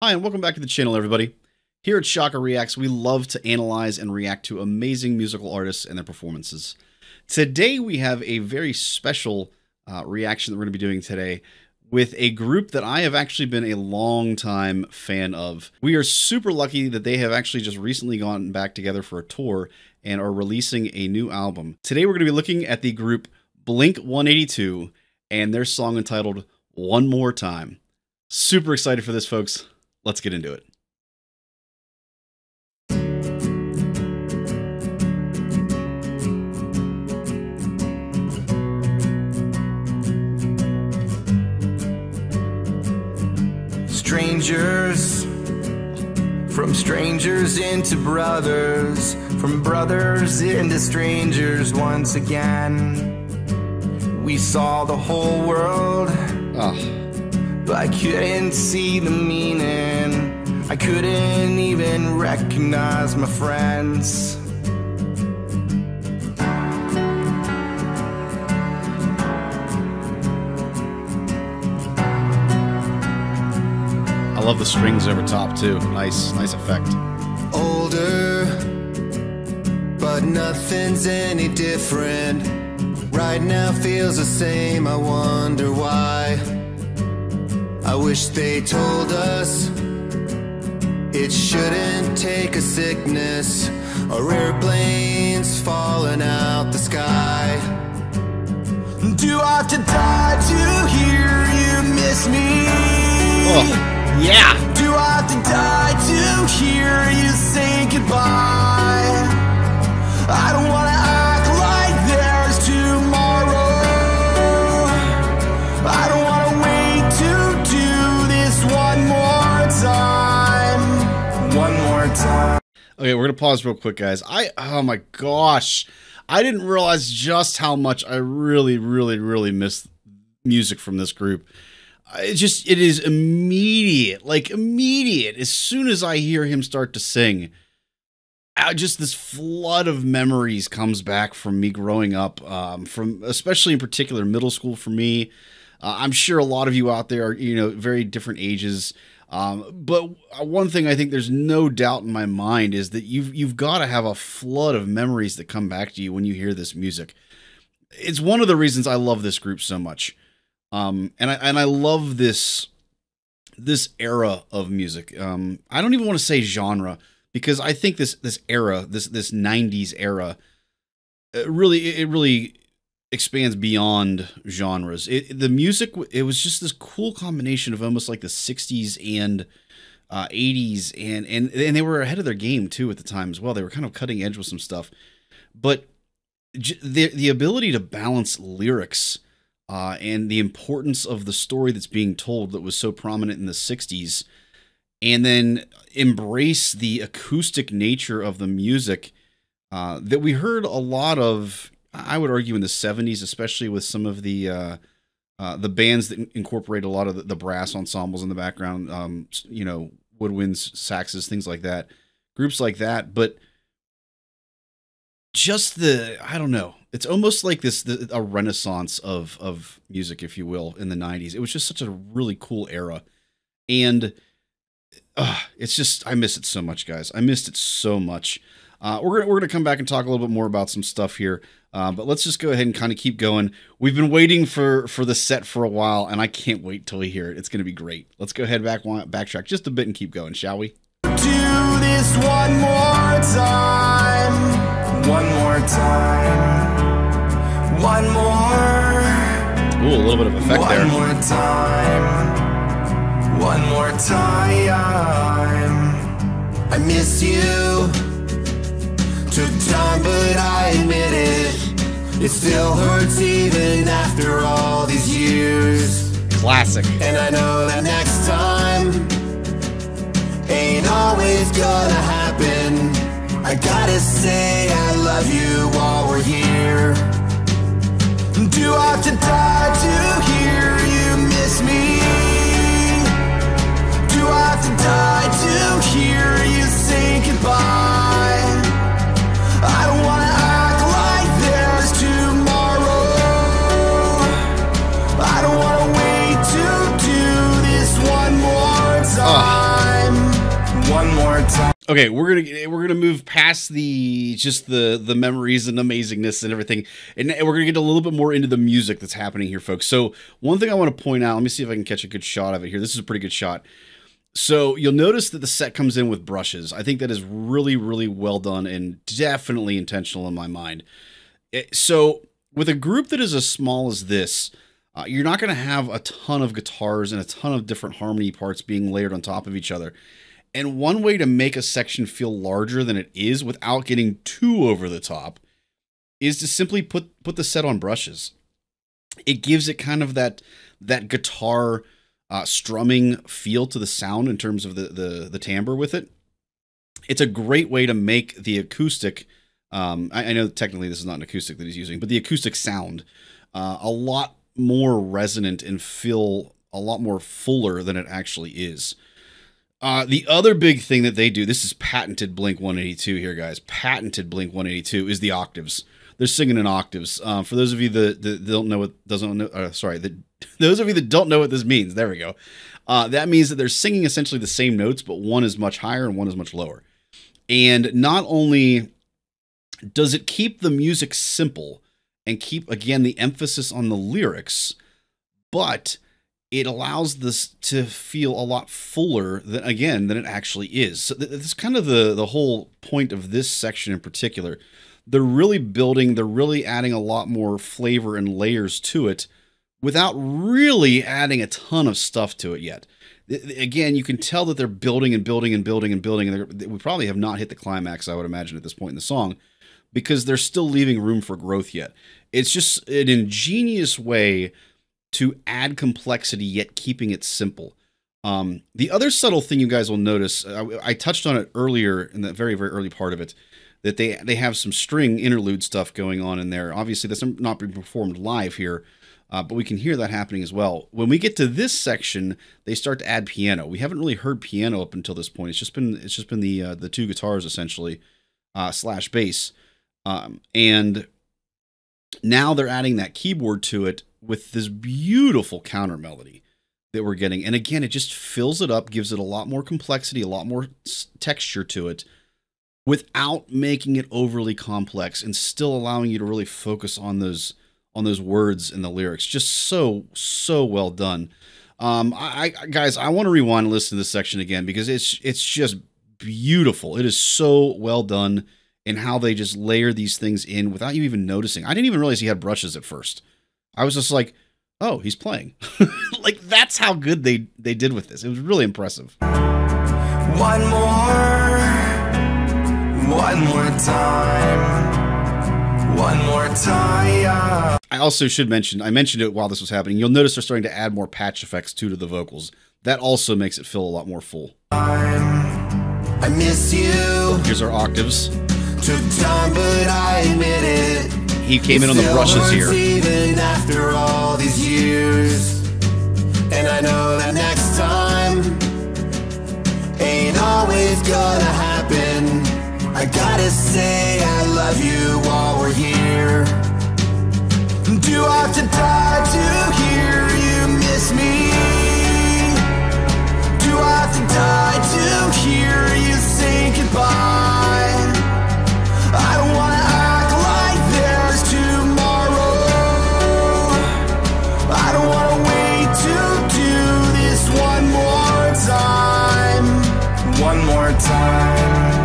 Hi, and welcome back to the channel, everybody. Here at Shaka Reacts, we love to analyze and react to amazing musical artists and their performances. Today, we have a very special reaction that we're going to be doing today with a group that I have actually been a long time fan of. We are super lucky that they have actually just recently gone back together for a tour and are releasing a new album. Today, we're going to be looking at the group Blink-182 and their song entitled One More Time. Super excited for this, folks. Let's get into it. Strangers, from strangers into brothers, from brothers into strangers once again. We saw the whole world. But I couldn't see the meaning. I couldn't even recognize my friends. I love the strings over top too. Nice effect. Older, but nothing's any different. Right now feels the same. I wonder why. I wish they told us it shouldn't take a sickness or airplanes falling out the sky. Do I have to die to hear you miss me? Oh, yeah. Do I have to die to hear you say goodbye? I don't want to act like there's tomorrow. I don't want to wait to do this one more time. One more time. Okay, we're gonna pause real quick, guys. Oh my gosh, I didn't realize just how much I really miss music from this group. It is immediate, like immediate. As soon as I hear him start to sing, just this flood of memories comes back from me growing up, from especially in particular middle school for me. I'm sure a lot of you out there are, very different ages. But one thing I think there's no doubt in my mind is that you've got to have a flood of memories that come back to you when you hear this music. It's one of the reasons I love this group so much. And I love this era of music. I don't even want to say genre, because I think this era, this 90s era, it really expands beyond genres. The music, it was just this cool combination of almost like the 60s and 80s, and they were ahead of their game too at the time as well. They were kind of cutting edge with some stuff, but the ability to balance lyrics and the importance of the story that's being told that was so prominent in the 60s, and then embrace the acoustic nature of the music that we heard a lot of, I would argue, in the 70s, especially with some of the bands that incorporate a lot of the brass ensembles in the background, woodwinds, saxes, things like that, groups like that. But just I don't know, it's almost like a renaissance of music, if you will, in the 90s. It was just such a really cool era. And it's just, I miss it so much, guys. I missed it so much. We're gonna come back and talk a little bit more about some stuff here, but let's just go ahead and kind of keep going. We've been waiting for the set for a while, and I can't wait till we hear it. It's gonna be great. Let's go ahead backtrack just a bit and keep going, shall we? Do this one more time. One more time. One more. Ooh, a little bit of effect there. One more time. One more time. I miss you. Took time, but I admit it. It still hurts even after all these years. Classic. And I know that next time ain't always gonna happen. I gotta say I love you while we're here. Do I have to die to hear you miss me? Do I have to die to hear you say goodbye? I don't wanna act like there's tomorrow. I don't wanna wait to do this one more time. more time. Okay, we're gonna move past the memories and amazingness and everything, and we're gonna get a little bit more into the music that's happening here, folks. So one thing I want to point out, let me see if I can catch a good shot of it here. This is a pretty good shot. So you'll notice that the set comes in with brushes. I think that is really, really well done and definitely intentional in my mind. So with a group that is as small as this, you're not going to have a ton of guitars and a ton of different harmony parts being layered on top of each other. And one way to make a section feel larger than it is without getting too over the top is to simply put the set on brushes. It gives it kind of that guitar strumming feel to the sound in terms of the timbre with it. It's a great way to make the acoustic, I know technically this is not an acoustic that he's using, but the acoustic sound a lot more resonant and feel a lot more fuller than it actually is. The other big thing that they do, this is patented Blink-182 here, guys. Patented Blink-182 is the octaves. They're singing in octaves. For those of you that don't know what those of you that don't know what this means, there we go. That means that they're singing essentially the same notes, but one is much higher and one is much lower. And not only does it keep the music simple and keep, again, the emphasis on the lyrics, but it allows this to feel a lot fuller than it actually is. So that's kind of the whole point of this section in particular. They're really building, they're really adding a lot more flavor and layers to it without really adding a ton of stuff to it yet. Again, you can tell that they're building and building and building and building, and we probably have not hit the climax, I would imagine, at this point in the song, because they're still leaving room for growth yet. It's just an ingenious way to add complexity yet keeping it simple. The other subtle thing you guys will notice, I touched on it earlier in the very, very early part of it, that they have some string interlude stuff going on in there. Obviously, that's not being performed live here, but we can hear that happening as well. When we get to this section, they start to add piano. We haven't really heard piano up until this point. It's just been the two guitars essentially, slash bass, and now they're adding that keyboard to it with this beautiful counter melody that we're getting. And again, it just fills it up, gives it a lot more complexity, a lot more texture to it, without making it overly complex and still allowing you to really focus on those words and the lyrics. Just so well done. Guys, I want to rewind and listen to this section again because it's just beautiful. It is so well done in how they just layer these things in without you even noticing. I didn't even realize he had brushes at first. I was just like, oh, he's playing. Like, that's how good they did with this. It was really impressive. One more time. I also should mention, I mentioned it while this was happening. You'll notice they're starting to add more patch effects to the vocals. That also makes it feel a lot more full. I miss you. Here's our octaves. Took time, but I admit it. He came in on the brushes here. Even after all these years, and I know that next time ain't always gonna happen. I gotta say I love you while we're here. Do I have to die to hear you miss me? Do I have to die to hear you say goodbye? I don't wanna act like there's tomorrow. I don't wanna wait to do this one more time. One more time.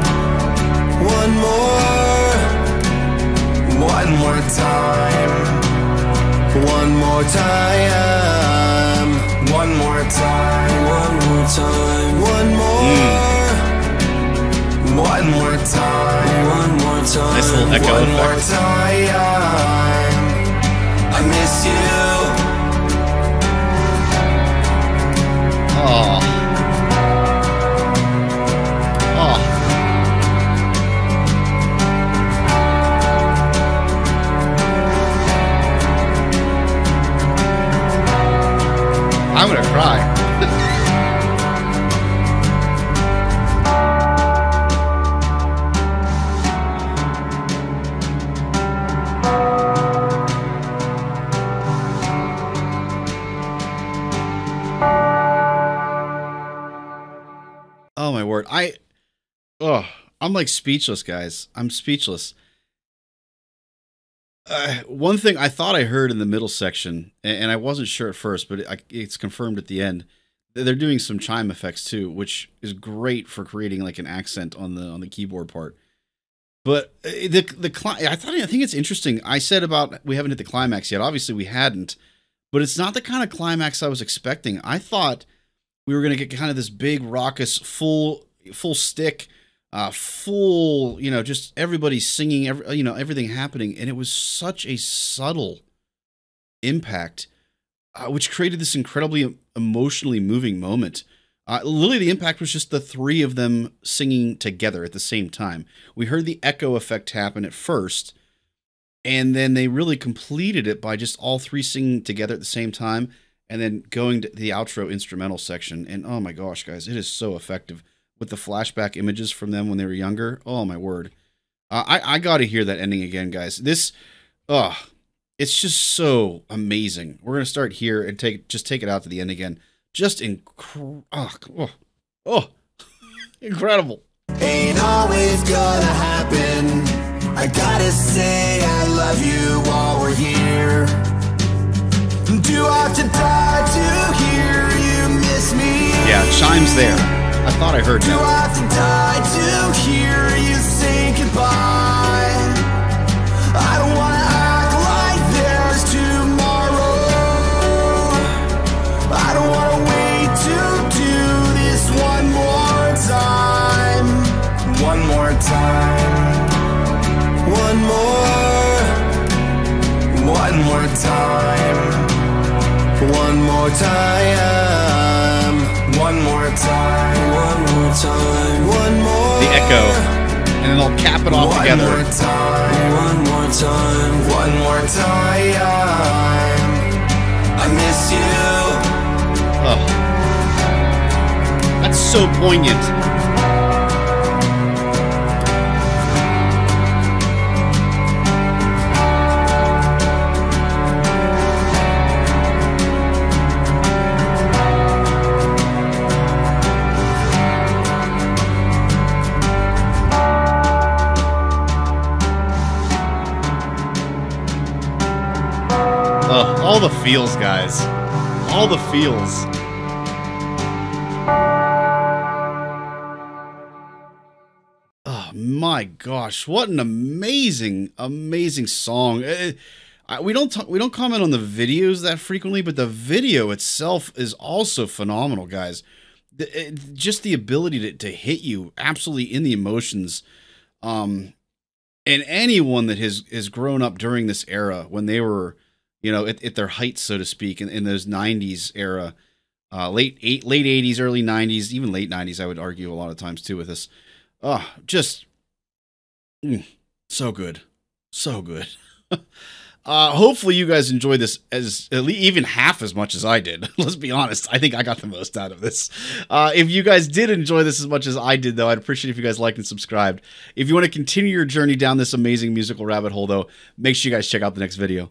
One more time. One more time. One more time. One more time. One more. One more time. One more time. Nice little echo One more effect. time. I miss you. Oh. Oh. I'm gonna cry. Oh my word. Oh, I'm like speechless, guys. I'm speechless. One thing I thought I heard in the middle section, and I wasn't sure at first, but it's confirmed at the end. They're doing some chime effects too, which is great for creating like an accent on the keyboard part. But I think it's interesting. I said about we haven't hit the climax yet. Obviously, we hadn't, but it's not the kind of climax I was expecting. I thought we were going to get kind of this big, raucous, full stick. Full, just everybody singing, everything happening. And it was such a subtle impact, which created this incredibly emotionally moving moment. Literally, the impact was just the three of them singing together at the same time. We heard the echo effect happen at first, and then they really completed it by just all three singing together at the same time, and then going to the outro instrumental section. And oh my gosh, guys, it is so effective. With the flashback images from them when they were younger. Oh, my word. I got to hear that ending again, guys. This, it's just so amazing. We're going to start here and take it out to the end again. Just incredible. Ain't always gonna happen. I gotta say I love you while we're here. Do I have to die to hear you miss me? Yeah, chime's there. I thought I heard that. Do I have to die to hear you say goodbye? I don't wanna act like there's tomorrow. I don't wanna wait to do this one more time. One more time. One more time. One more time. One more time. One more time. One more. The echo. And then they'll cap it off together. One more time. One more time. One more time. I miss you. Oh. That's so poignant. All the feels, guys. All the feels. Oh my gosh, what an amazing, amazing song. We don't comment on the videos that frequently, but the video itself is also phenomenal, guys. Just the ability to hit you absolutely in the emotions. And anyone that has grown up during this era when they were, at their height, so to speak, in those 90s era, late 80s, early 90s, even late 90s, I would argue a lot of times too with this. Just so good. So good. Hopefully you guys enjoyed this as even half as much as I did. Let's be honest. I think I got the most out of this. If you guys did enjoy this as much as I did, though, I'd appreciate if you guys liked and subscribed. If you want to continue your journey down this amazing musical rabbit hole, though, make sure you guys check out the next video.